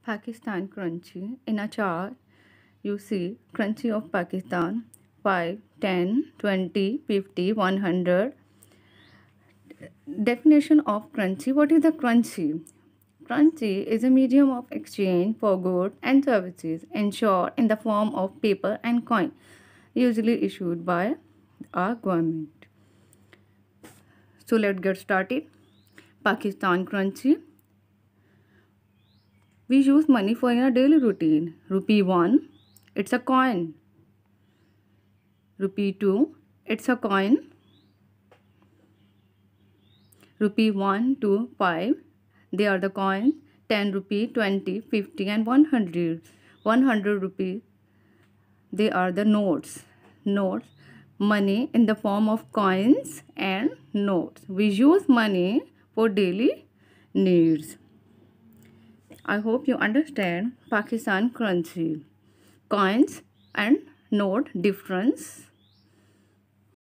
Pakistan currency. In a chart, you see currency of Pakistan 5, 10, 20, 50, 100. Definition of currency. What is the currency? Currency is a medium of exchange for goods and services, in short, in the form of paper and coin, usually issued by our government. So let's get started. Pakistan currency. We use money for in our daily routine. Rupee 1, it's a coin. Rupee 2, it's a coin. Rupee 1, 2, 5, they are the coins. 10 rupee, 20, 50 and 100. 100 rupees, they are the notes. Notes, money in the form of coins and notes. We use money for daily needs. I hope you understand Pakistan currency. Coins and note difference.